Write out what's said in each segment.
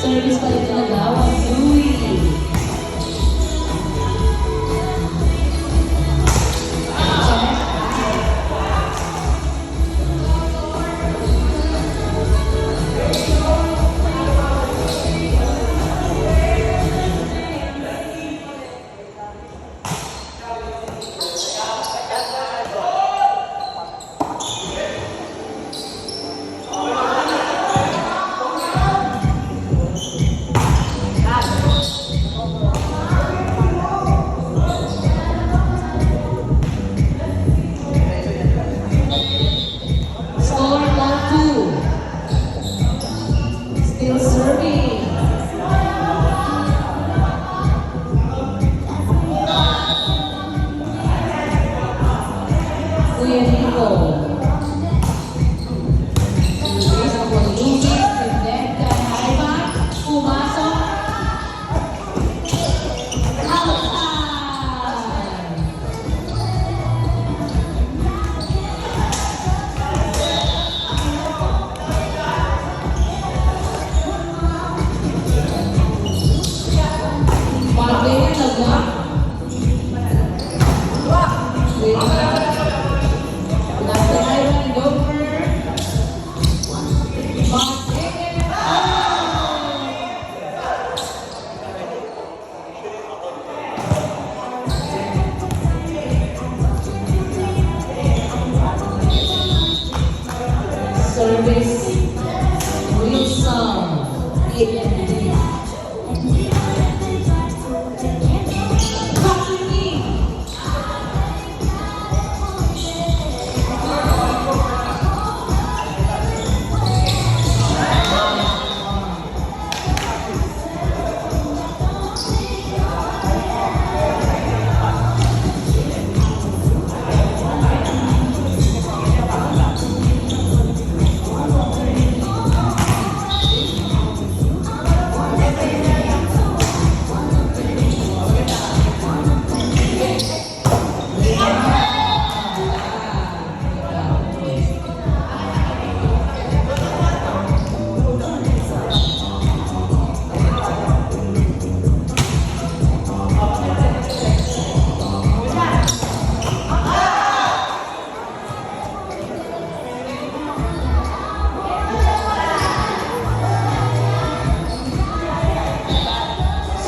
Service pa rin talaga, Louie. Still serving. Kuya Nico. Isa po lumit. Pineka na iba. Pumasok. Outside. Player talaga. Last time I run it over. Service Wilson.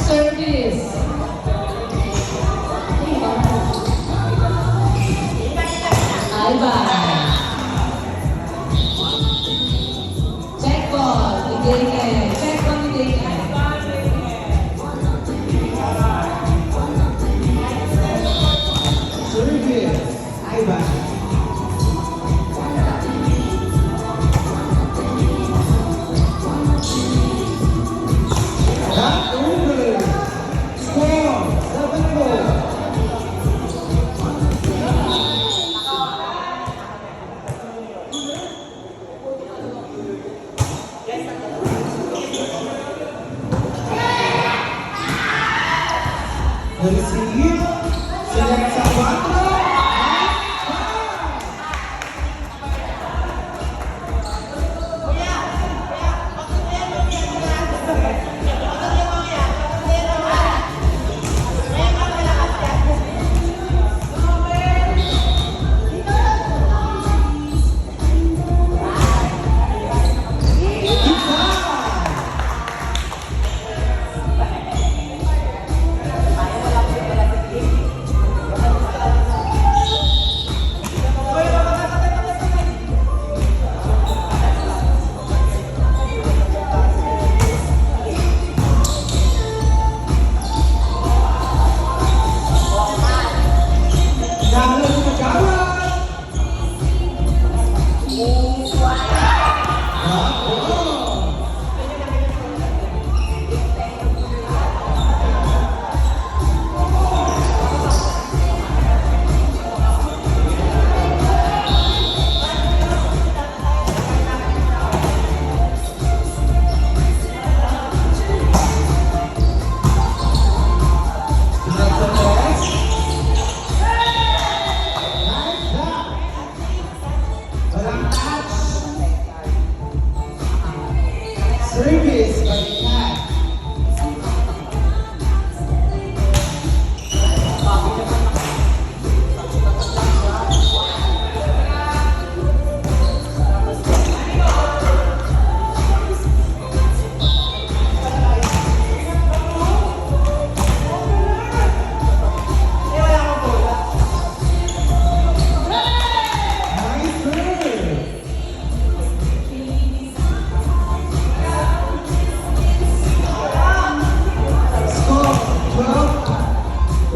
Service. Ivan. Check ball. Igenge. Check ball. Igenge. Service. Ivan. Receive. Select sa 4.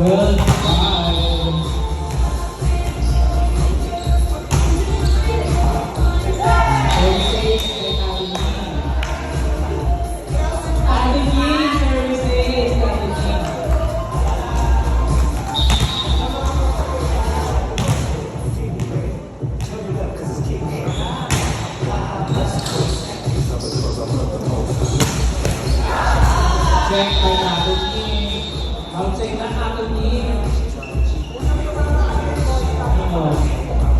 Well, bye. Services kay Ate Jean. Services kay Ate Jean. Check kay Ate Jean. Outside na Ate Jean.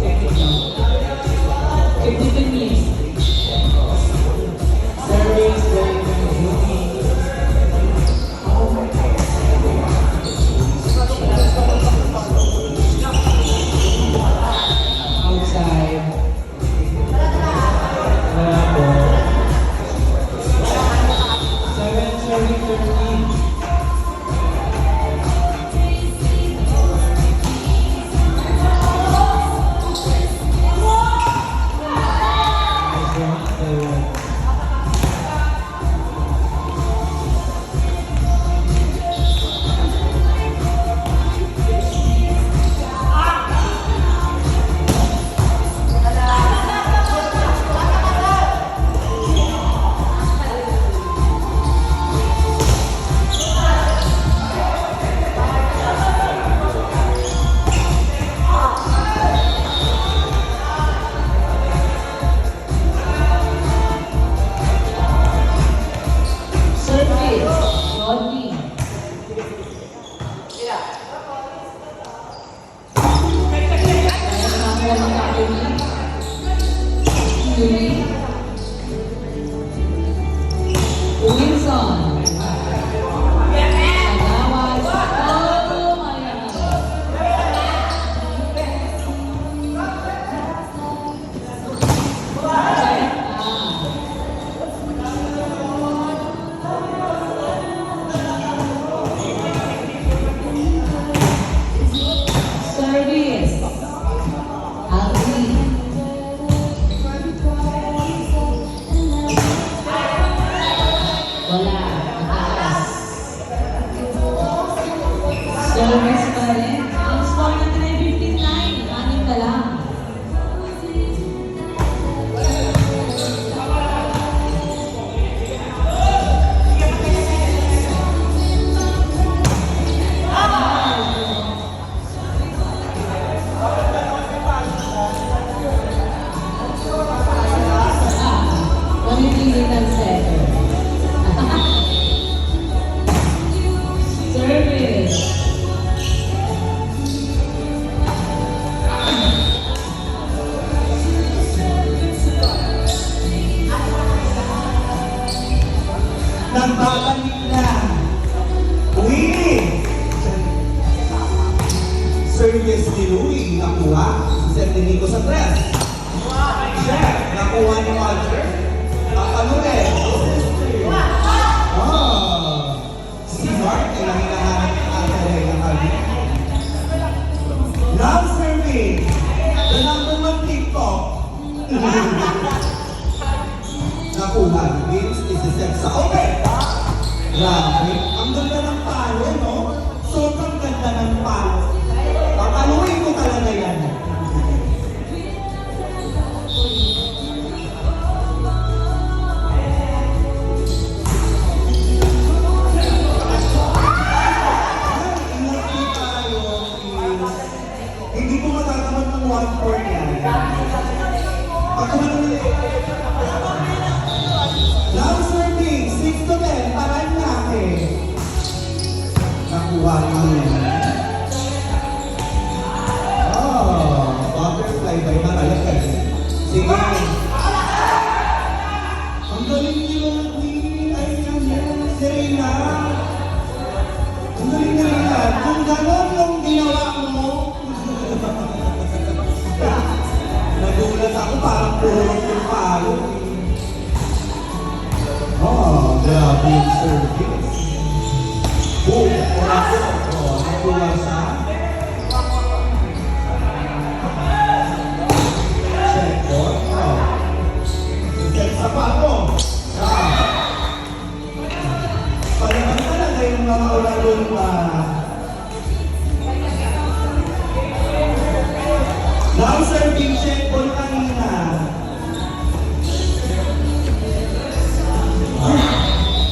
Check it lang. Kay Tiffany. Service very good. Outside. Bravo. 7 serving 13. Service. Rodney. Kaya nakuha ng Ate Jean. Yuri. Wilson. Agawad. Oh, Mariana. Service. Alvin. Wala. Mataas. Service pa rin. Ang score natin ay 59. Anim ka lang. Mamipili ng setter. Service. Nagbabalik na. Uwi! Service ni Louie, nakuha. Set ni Nico sa press. Chef, nakuha ni Walter. Ano rin? Si Mark, ay hinahanap ni Ate Rhea kami. Love serving. The number one TikTok. Nakuha ni Vince, isiset sa open. Grabe, ang ganda ng palo, no? Sobrang ganda ng palo. Papaluin ko talaga yan. Hindi ko matatamad ng 1-4 yan. Pagkaman ulit. Love serving, 6 to 10, Paranaque. Nakuha niyo. Butterfly by Maralacan. Sige. Ang galing niyo ni Serena. Ang galing nila. Kung gano'n yung ginawa mo, nagulat ako parang purot yung palo. Grabe yung service. Boom! Nakuha sa checkpoint. Set sa pato. Palaman talaga yung mga oradong Now, serving check ball kanina.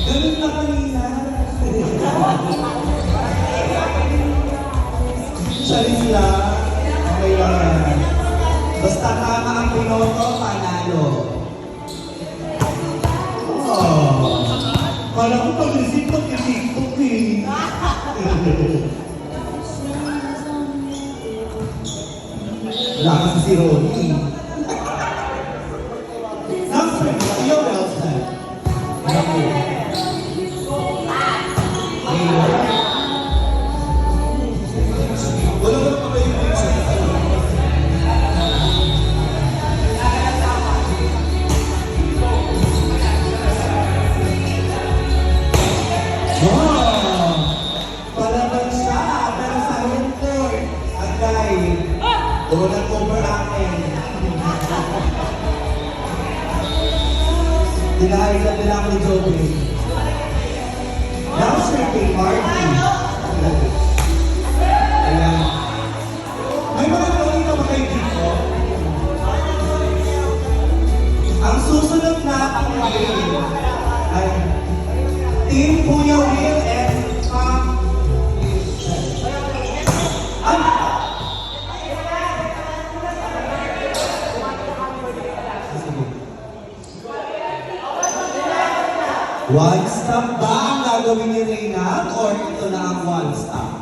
Ganun na kanina. Charis lang. Okay lang. Basta tama ang pinoto, panalo. Oh. Kala ko pag-receive mag-tiktok eh. Wala kasi si Ronnie. Next one, you're well said. Naku. Wala ba pa kayo picture sa wow! Palaban siya, pero sa home court. Agay. Doon ang overacting. Dinahilan nila ako ni Joby. Now, shrinking Marty. Ayan. May mga tawag na makaibig ko. Ang susunod na ang game ay Team Kuya Will and Pam. One stop ba ang gagawin ni Reynald or ito na ang one stop?